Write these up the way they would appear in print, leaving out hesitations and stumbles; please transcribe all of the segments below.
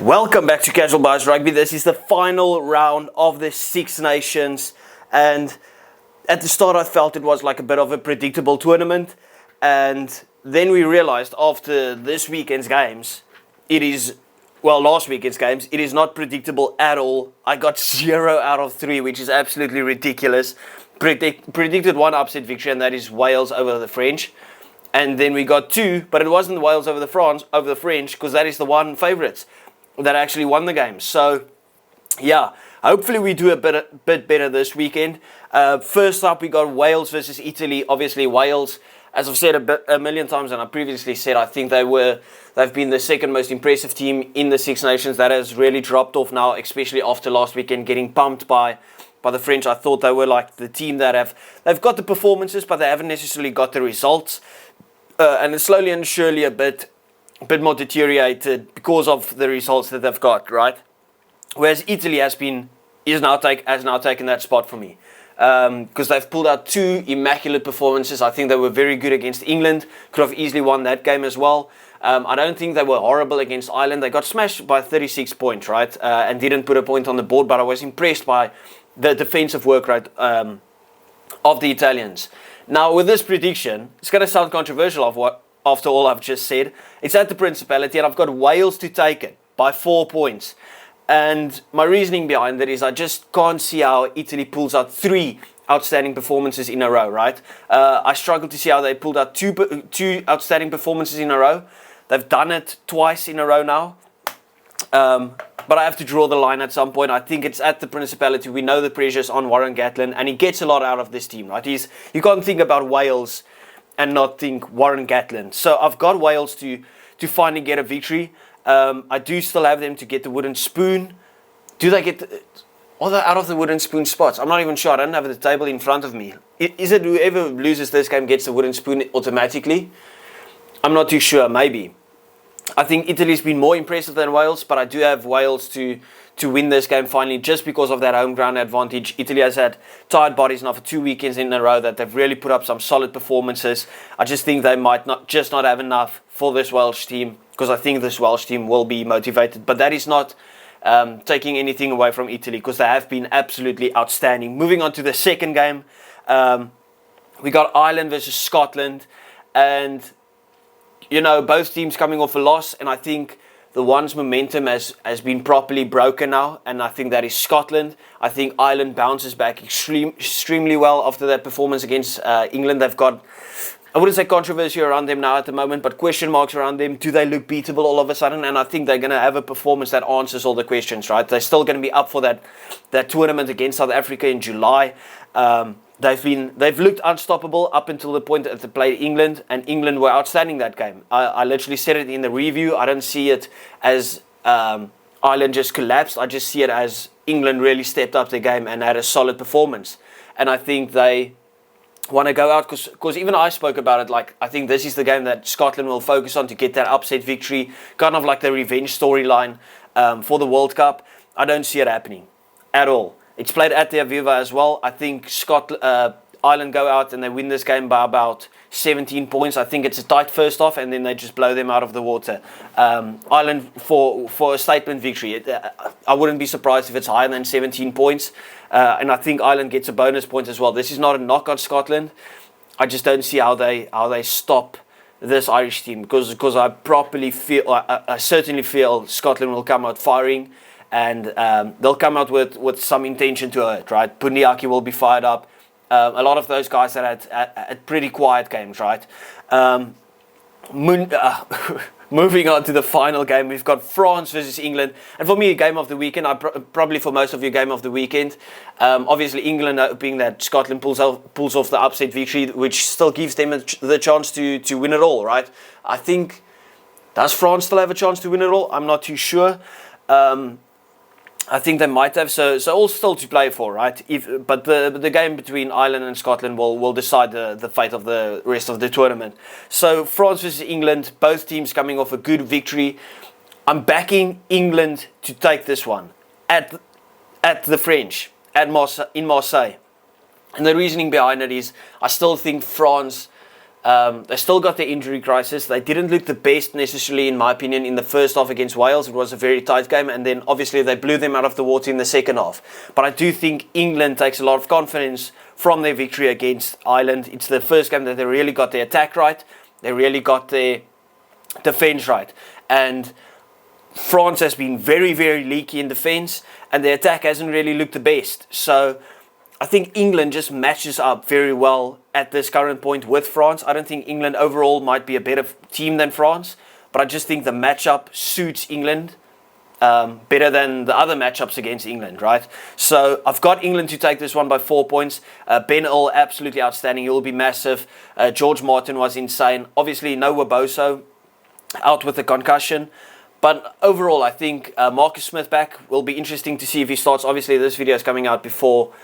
Welcome back to CasualBiasRugby. This is the final round of the Six Nations, and at the start I felt it was like a bit of a predictable tournament, and then we realized after this weekend's games, last weekend's games, it is not predictable at all. I got 0 out of 3, which is absolutely ridiculous. Predicted one upset victory, and that is Wales over the French. And then we got 2, but it wasn't Wales over the French, because that is the one favourites that actually won the game. So, yeah, hopefully we do a bit better this weekend. First up, we got Wales versus Italy. Obviously, Wales, as I've said a million times, and I previously said, I think they've been the second most impressive team in the Six Nations. That has really dropped off now, especially after last weekend getting pumped by the French. I thought they were like the team that they've got the performances, but they haven't necessarily got the results. And it's slowly and surely a bit more deteriorated because of the results that they've got, right? Whereas Italy has now taken that spot for me, because they've pulled out 2 immaculate performances. I think they were very good against England, could have easily won that game as well. I don't think they were horrible against Ireland. They got smashed by 36 points, right, and didn't put a point on the board, but I was impressed by the defensive work rate of the Italians. Now, with this prediction, it's going to sound controversial after all I've just said. It's at the Principality, and I've got Wales to take it by 4 points. And my reasoning behind that is I just can't see how Italy pulls out 3 outstanding performances in a row, right? I struggle to see how they pulled out two outstanding performances in a row. They've done it twice in a row now. But I have to draw the line at some point. I think it's at the Principality. We know the pressure's on Warren Gatland, and he gets a lot out of this team, right? You can't think about Wales and not think Warren Gatland. So I've got Wales to finally get a victory. I do still have them to get the wooden spoon. Do they get are they out of the wooden spoon spots? I'm not even sure. I don't have the table in front of me. Is it whoever loses this game gets the wooden spoon automatically? I'm not too sure. Maybe. I think Italy's been more impressive than Wales, but I do have Wales to win this game finally, just because of that home ground advantage. Italy has had tired bodies now for 2 weekends in a row that they've really put up some solid performances. I just think they might not have enough for this Welsh team, because I think this Welsh team will be motivated. But that is not taking anything away from Italy, because they have been absolutely outstanding. Moving on to the second game, we got Ireland versus Scotland, and both teams coming off a loss, and I think the one's momentum has been properly broken now, and I think that is Scotland. I think Ireland bounces back extremely well after that performance against England. They've got, I wouldn't say controversy around them now at the moment, but question marks around them. Do they look beatable all of a sudden? And I think they're going to have a performance that answers all the questions, right? They're still going to be up for that tournament against South Africa in July. They've looked unstoppable up until the point that they played England, and England were outstanding that game. I literally said it in the review. I don't see it as Ireland just collapsed. I just see it as England really stepped up their game and had a solid performance. And I think they want to go out, because even I spoke about it, like, I think this is the game that Scotland will focus on to get that upset victory, kind of like the revenge storyline for the World Cup. I don't see it happening at all. It's played at the Aviva as well. I think Ireland go out and they win this game by about 17 points. I think it's a tight first half, and then they just blow them out of the water. Ireland for a statement victory. I wouldn't be surprised if it's higher than 17 points. And I think Ireland gets a bonus point as well. This is not a knock on Scotland. I just don't see how they stop this Irish team, because I certainly feel Scotland will come out firing. And they'll come out with some intention to hurt, right? Pundiaki will be fired up. A lot of those guys that had pretty quiet games, right? Moving on to the final game, we've got France versus England. And for me, a game of the weekend. Probably for most of you, game of the weekend. Obviously, England hoping that Scotland pulls off the upset victory, which still gives them the chance to win it all, right? I think, does France still have a chance to win it all? I'm not too sure. I think they might have, so all still to play for, right? But the game between Ireland and Scotland will decide the fate of the rest of the tournament. So France versus England, both teams coming off a good victory. I'm backing England to take this one at the French in Marseille. And the reasoning behind it is I still think France, they still got their injury crisis. They didn't look the best necessarily, in my opinion, in the first half against Wales. It was a very tight game, and then obviously they blew them out of the water in the second half. But I do think England takes a lot of confidence from their victory against Ireland. It's the first game that they really got their attack right. They really got their defence right. And France has been very, very leaky in defence, and their attack hasn't really looked the best. So I think England just matches up very well at this current point with France. I don't think England overall might be a better team than France, but I just think the matchup suits England better than the other matchups against England, right? So I've got England to take this one by 4 points. Ben Earl, absolutely outstanding. He will be massive. George Martin was insane. Obviously, no Waboso, out with the concussion. But overall, I think Marcus Smith back will be interesting to see if he starts. Obviously, this video is coming out before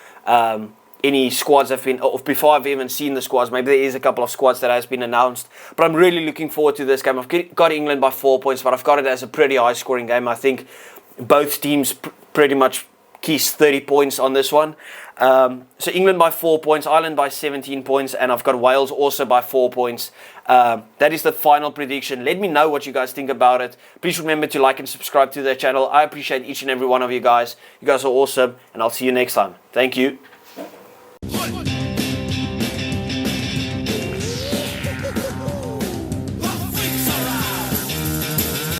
any squads have been, or before I've even seen the squads. Maybe there is a couple of squads that has been announced. But I'm really looking forward to this game. I've got England by 4 points, but I've got it as a pretty high-scoring game. I think both teams pretty much keys 30 points on this one. So England by 4 points, Ireland by 17 points, and I've got Wales also by 4 points. That is the final prediction. Let me know what you guys think about it. Please remember to like and subscribe to the channel. I appreciate each and every one of you guys. You guys are awesome, and I'll see you next time. Thank you.